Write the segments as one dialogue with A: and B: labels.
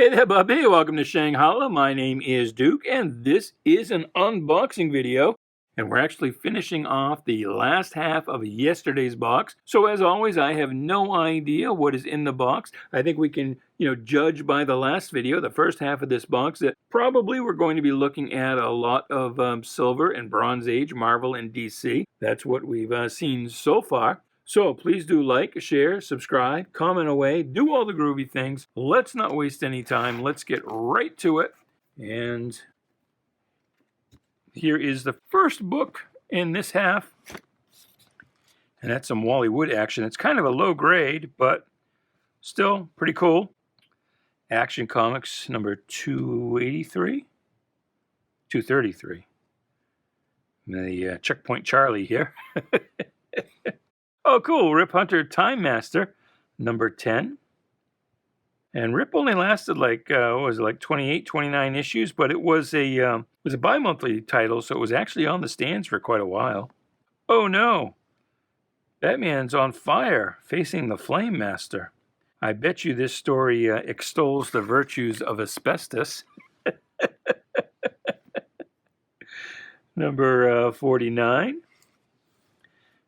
A: Hey there, Bubby. Welcome to Shanghalla. My name is Duke, and this is an unboxing video. And we're actually finishing off the last half of yesterday's box. So as always, I have no idea what is in the box. I think we can, judge by the last video, the first half of this box, that probably we're going to be looking at a lot of Silver and Bronze Age, Marvel, and DC. That's what we've seen so far. So please do like, share, subscribe, comment away, do all the groovy things. Let's not waste any time. Let's get right to it. And here is the first book in this half. And that's some Wally Wood action. It's kind of a low grade, but still pretty cool. Action Comics number 283? 233. The Checkpoint Charlie here. Oh, cool. Rip Hunter Time Master, number 10. And Rip only lasted like 28, 29 issues, but it was a bi-monthly title, so it was actually on the stands for quite a while. Oh no, Batman's on fire, facing the Flame Master. I bet you this story extols the virtues of asbestos. Number 49,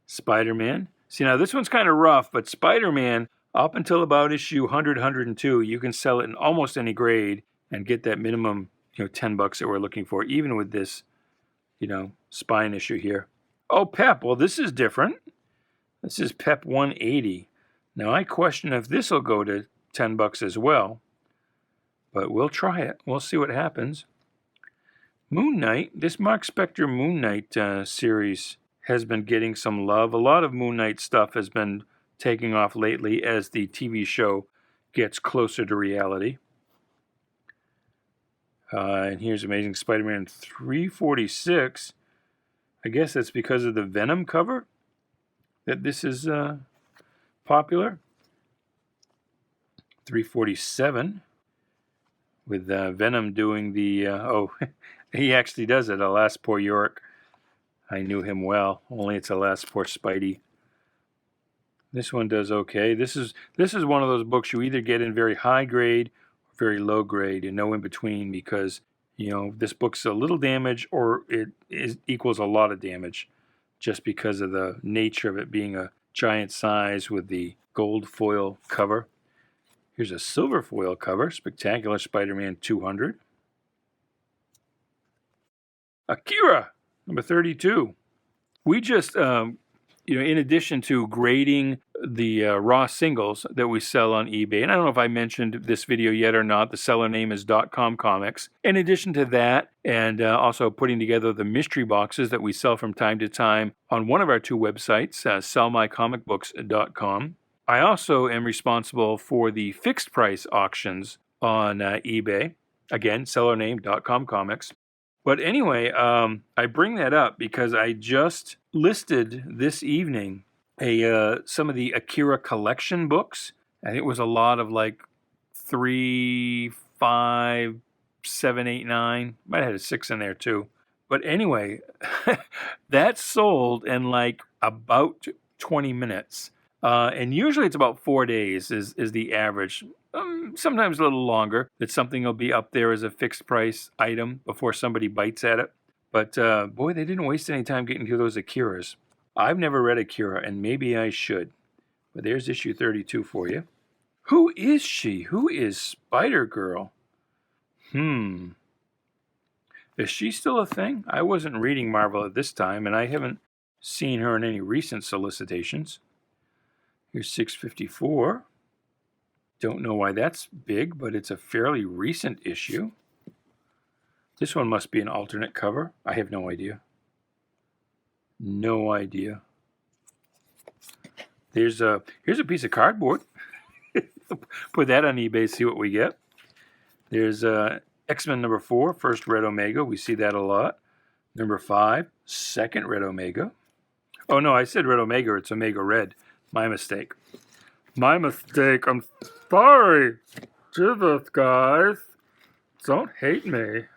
A: Spider-Man. See, now this one's kind of rough, but Spider-Man, up until about issue 100, 102, you can sell it in almost any grade and get that minimum, $10 that we're looking for, even with this, spine issue here. Oh, Pep. Well, this is different. This is Pep 180. Now, I question if this will go to $10 as well, but we'll try it. We'll see what happens. Moon Knight. This Mark Spector Moon Knight series has been getting some love. A lot of Moon Knight stuff has been taking off lately as the TV show gets closer to reality. And here's Amazing Spider-Man 346. I guess that's because of the Venom cover that this is popular. 347 with Venom doing the... he actually does it. Alas, Poor Yorick. I knew him well, only it's Alas, Poor Spidey. This one does okay. This is one of those books you either get in very high grade or very low grade and no in between, because this book's a little damage or equals a lot of damage just because of the nature of it being a giant size with the gold foil cover. Here's a silver foil cover, Spectacular Spider-Man 200. Akira, number 32. We just... in addition to grading the raw singles that we sell on eBay, and I don't know if I mentioned this video yet or not, the seller name is .com Comics. In addition to that, and also putting together the mystery boxes that we sell from time to time on one of our two websites, sellmycomicbooks.com. I also am responsible for the fixed price auctions on eBay. Again, seller name .com Comics. But anyway, I bring that up because I just listed this evening some of the Akira collection books. I think it was a lot of like 3, 5, 7, 8, 9. Might have had a 6 in there too. But anyway, that sold in like about 20 minutes. And usually it's about 4 days is the average. Sometimes a little longer, that something will be up there as a fixed price item before somebody bites at it. But boy, they didn't waste any time getting to those Akiras. I've never read Akira, and maybe I should. But there's issue 32 for you. Who is she? Who is Spider-Girl? Is she still a thing? I wasn't reading Marvel at this time, and I haven't seen her in any recent solicitations. Here's 654. Don't know why that's big, but it's a fairly recent issue. This one must be an alternate cover. I have no idea. No idea. Here's a piece of cardboard. Put that on eBay, see what we get. There's X-Men number 4, first Red Omega. We see that a lot. Number 5, second Red Omega. Oh no, I said Red Omega. It's Omega Red. My mistake. My mistake. I'm sorry. Jesus, guys. Don't hate me.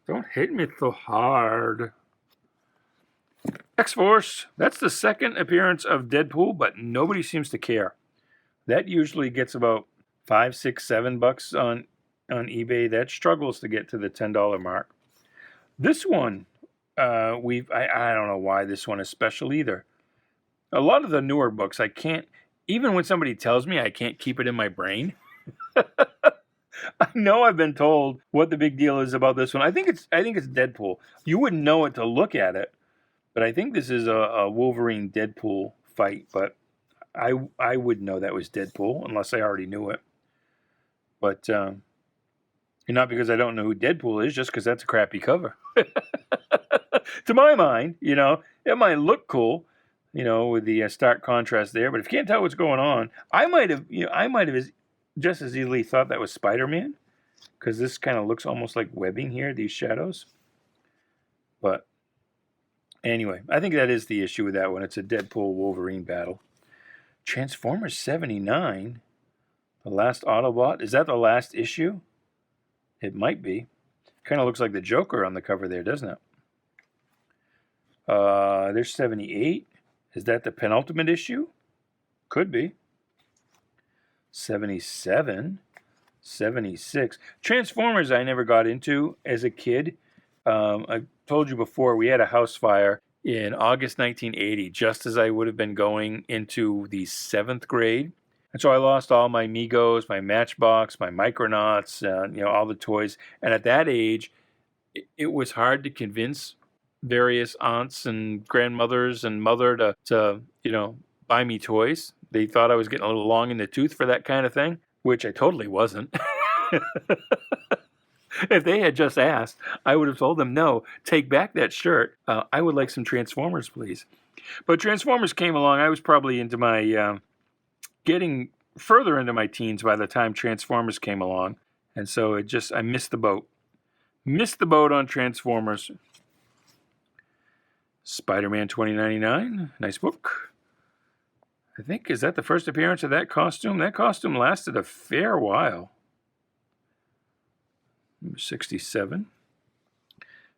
A: Don't hate me so hard. X-Force. That's the second appearance of Deadpool, but nobody seems to care. That usually gets about $5, $6, $7 on on eBay that struggles to get to the $10 mark. This one, I don't know why this one is special either. A lot of the newer books, I can't, even when somebody tells me, I can't keep it in my brain. I know I've been told what the big deal is about this one. I think it's Deadpool. You wouldn't know it to look at it, but I think this is a Wolverine Deadpool fight. But I wouldn't know that was Deadpool unless I already knew it. But not because I don't know who Deadpool is, just because that's a crappy cover. To my mind, it might look cool, with the stark contrast there. But if you can't tell what's going on, I might have just as easily thought that was Spider-Man, because this kind of looks almost like webbing here, these shadows. But anyway, I think that is the issue with that one. It's a Deadpool-Wolverine battle. Transformers 79, the last Autobot. Is that the last issue? It might be. Kind of looks like the Joker on the cover there, doesn't it? There's 78. Is that the penultimate issue? Could be. 77, 76. Transformers I never got into as a kid. I told you before, we had a house fire in August 1980, just as I would have been going into the 7th grade. And so I lost all my Megos, my Matchbox, my Micronauts, all the toys. And at that age, it was hard to convince various aunts and grandmothers and mother to buy me toys. They thought I was getting a little long in the tooth for that kind of thing, which I totally wasn't. If they had just asked, I would have told them, no, take back that shirt. I would like some Transformers, please. But Transformers came along. I was probably into my, getting further into my teens by the time Transformers came along. And so I missed the boat. Missed the boat on Transformers. Spider-Man 2099, nice book. I think, is that the first appearance of that costume? That costume lasted a fair while. Number 67.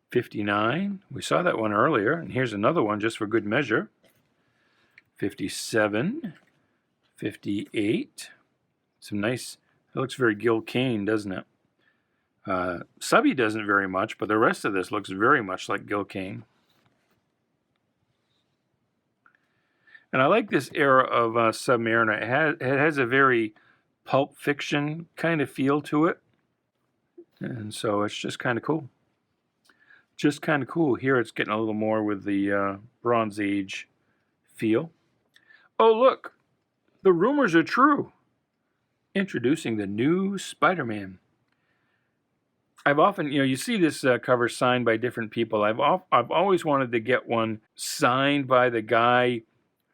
A: 59. We saw that one earlier, and here's another one just for good measure. 57. 58. Some nice, that looks very Gil Kane, doesn't it? Subby doesn't very much, but the rest of this looks very much like Gil Kane. And I like this era of Submariner. It has a very Pulp Fiction kind of feel to it. And so it's just kind of cool. Just kind of cool. Here it's getting a little more with the Bronze Age feel. Oh, look. The rumors are true. Introducing the new Spider-Man. I've often, you see this cover signed by different people. I've always wanted to get one signed by the guy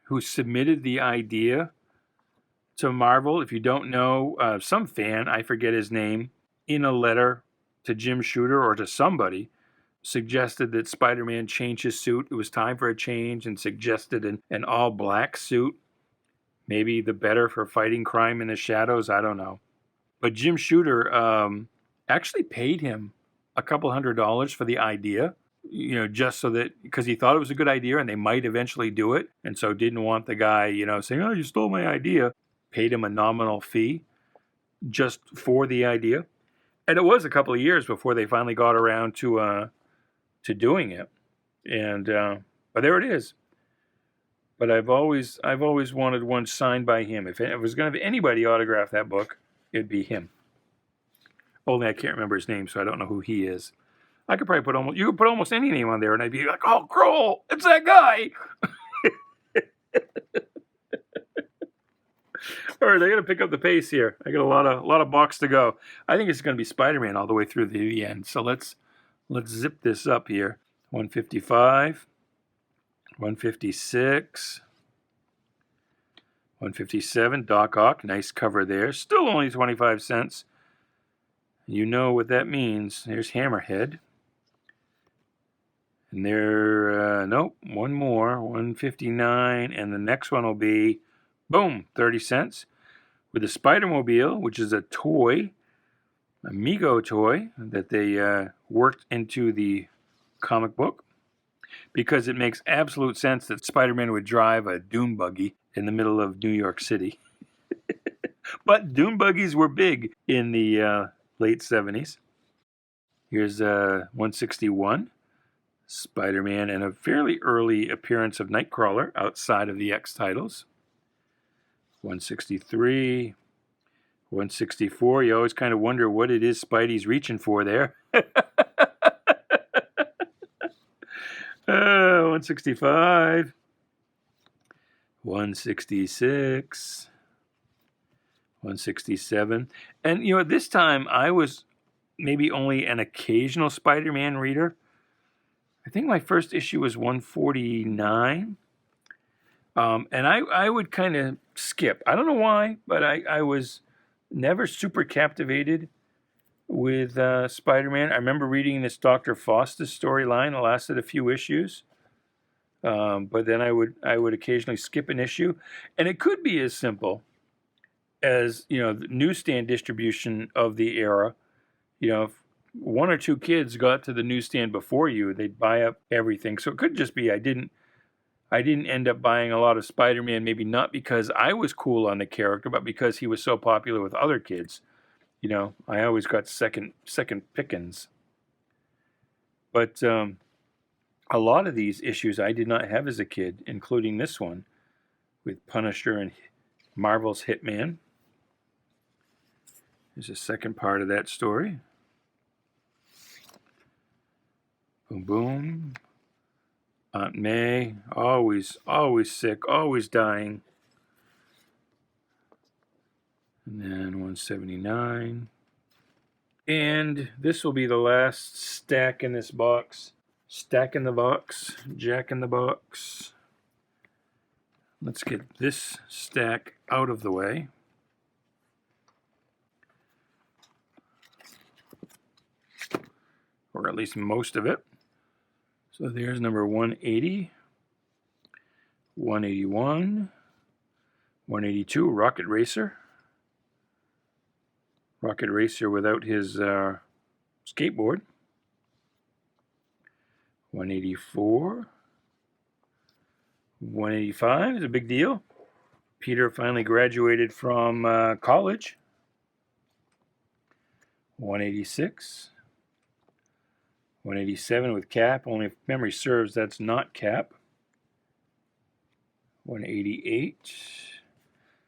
A: who submitted the idea to Marvel. If you don't know, some fan, I forget his name, in a letter to Jim Shooter or to somebody, suggested that Spider-Man change his suit. It was time for a change, and suggested an all-black suit. Maybe the better for fighting crime in the shadows, I don't know. But Jim Shooter actually paid him a couple $100 for the idea. Just so that, because he thought it was a good idea and they might eventually do it. And so didn't want the guy, saying, oh, you stole my idea. Paid him a nominal fee just for the idea. And it was a couple of years before they finally got around to doing it. And, but there it is. But I've always wanted one signed by him. If it was going to have anybody autograph that book, it'd be him. Only I can't remember his name, so I don't know who he is. I could probably you could put almost any name on there, and I'd be like, oh, Kroll, it's that guy. All right, I got to pick up the pace here. I got a lot of box to go. I think it's going to be Spider-Man all the way through the end. So let's zip this up here. 155, 156, 157. Doc Ock, nice cover there. Still only 25 cents. You know what that means. There's Hammerhead. And there, nope, one more, 159, and the next one will be, boom, 30 cents. With the Spider-Mobile, which is a toy, a Mego toy, that they worked into the comic book. Because it makes absolute sense that Spider-Man would drive a dune buggy in the middle of New York City. But dune buggies were big in the late 70s. Here's 161, Spider-Man, and a fairly early appearance of Nightcrawler outside of the X titles. 163, 164. You always kind of wonder what it is Spidey's reaching for there. 165, 166, 167. And, you know, at this time, I was maybe only an occasional Spider-Man reader. I think my first issue was 149. And I would kind of skip. I don't know why, but I was never super captivated with Spider-Man. I remember reading this Dr. Faustus storyline. It lasted a few issues. But then I would occasionally skip an issue. And it could be as simple as, you know, the newsstand distribution of the era. You know, if one or two kids got to the newsstand before you, they'd buy up everything. So it could just be I didn't end up buying a lot of Spider-Man, maybe not because I was cool on the character, but because he was so popular with other kids. You know, I always got second pickings. But a lot of these issues I did not have as a kid, including this one with Punisher and Marvel's Hitman. Here's the second part of that story. Boom, boom. Aunt May, always sick, always dying. And then 179. And this will be the last stack in this box. Stack in the box, Jack in the box. Let's get this stack out of the way. Or at least most of it. So there's number 180, 181, 182, Rocket Racer. Rocket Racer without his skateboard. 184, 185 is a big deal. Peter finally graduated from college. 186. 187 with Cap. Only if memory serves, that's not Cap. 188.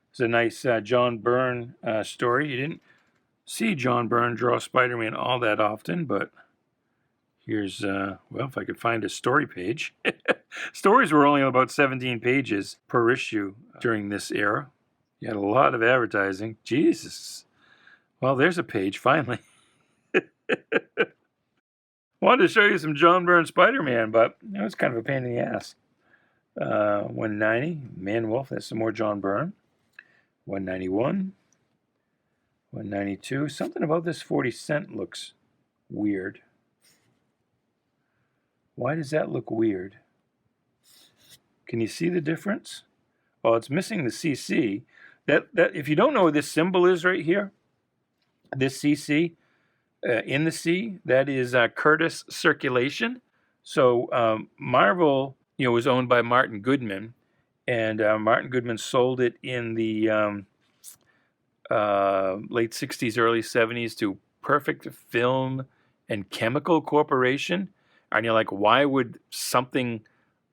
A: It's a nice John Byrne story. You didn't see John Byrne draw Spider-Man all that often, but here's, well, if I could find a story page. Stories were only about 17 pages per issue during this era. You had a lot of advertising. Jesus. Well, there's a page, finally. Wanted to show you some John Byrne Spider-Man, but it was kind of a pain in the ass. 190, Man-Wolf, that's some more John Byrne. 191, 192. Something about this 40 cent looks weird. Why does that look weird? Can you see the difference? Oh, it's missing the CC. That if you don't know what this symbol is right here, this CC, in the C, that is Curtis Circulation. So Marvel, you know, was owned by Martin Goodman, and Martin Goodman sold it in the late 60s, early 70s to Perfect Film and Chemical Corporation. And you're like, why would something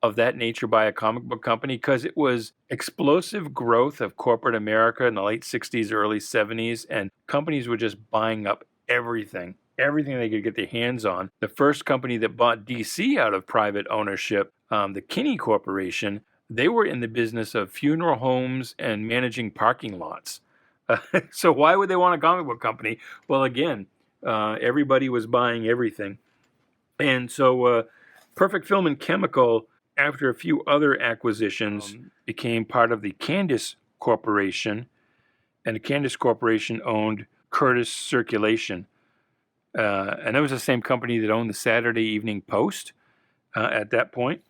A: of that nature buy a comic book company? Because it was explosive growth of corporate America in the late 60s, early 70s, and companies were just buying up everything they could get their hands on. The first company that bought DC out of private ownership, the Kinney Corporation, they were in the business of funeral homes and managing parking lots. So why would they want a comic book company? Well, again, everybody was buying everything. And so Perfect Film and Chemical, after a few other acquisitions, became part of the Candace Corporation. And the Candace Corporation owned Curtis Circulation. And that was the same company that owned the Saturday Evening Post at that point.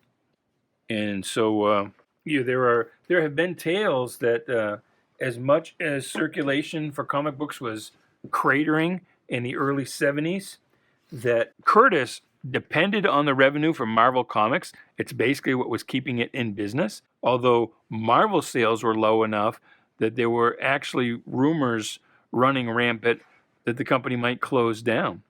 A: And so there have been tales that as much as circulation for comic books was cratering in the early 70s, that Curtis depended on the revenue from Marvel Comics. It's basically what was keeping it in business. Although Marvel sales were low enough that there were actually rumors running rampant that the company might close down.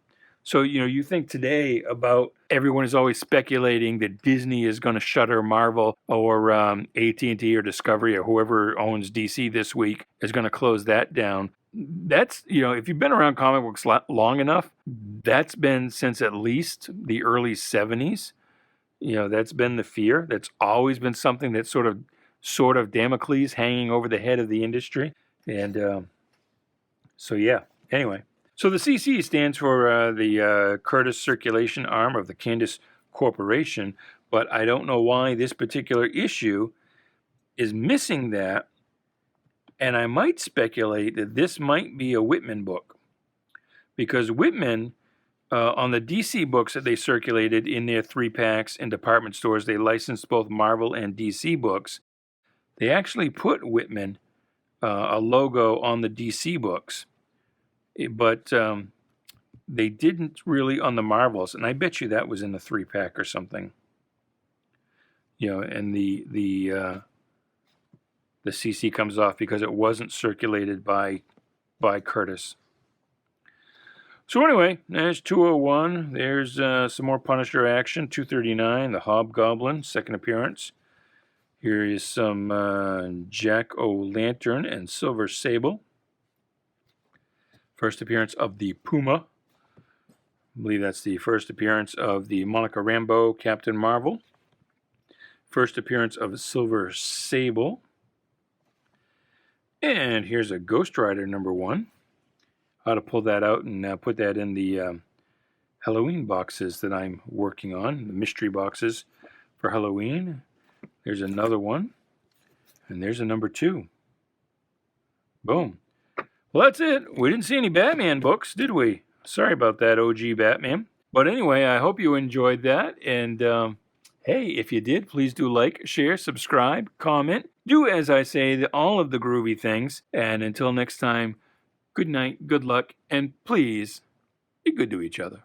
A: So, you think today about everyone is always speculating that Disney is going to shutter Marvel, or AT&T or Discovery or whoever owns DC this week is going to close that down. That's, if you've been around comic books long enough, that's been since at least the early 70s. That's been the fear. That's always been something that's sort of Damocles hanging over the head of the industry. And so, yeah, anyway. So the CC stands for the Curtis Circulation Arm of the Candace Corporation, but I don't know why this particular issue is missing that, and I might speculate that this might be a Whitman book, because Whitman, on the DC books that they circulated in their 3-packs in department stores, they licensed both Marvel and DC books. They actually put Whitman, a logo, on the DC books. But they didn't really on the Marvels, and I bet you that was in the 3-pack or something. And the CC comes off because it wasn't circulated by Curtis. So anyway, there's 201. There's some more Punisher action. 239, the Hobgoblin, second appearance. Here is some Jack-o'-lantern and Silver Sable. First appearance of the Puma. I believe that's the first appearance of the Monica Rambeau Captain Marvel. First appearance of Silver Sable. And here's a Ghost Rider #1. How to pull that out and put that in the Halloween boxes that I'm working on, the mystery boxes for Halloween. There's another one. And there's a #2. Boom. Well, that's it. We didn't see any Batman books, did we? Sorry about that, OG Batman. But anyway, I hope you enjoyed that. And hey, if you did, please do like, share, subscribe, comment. Do as I say, all of the groovy things. And until next time, good night, good luck, and please be good to each other.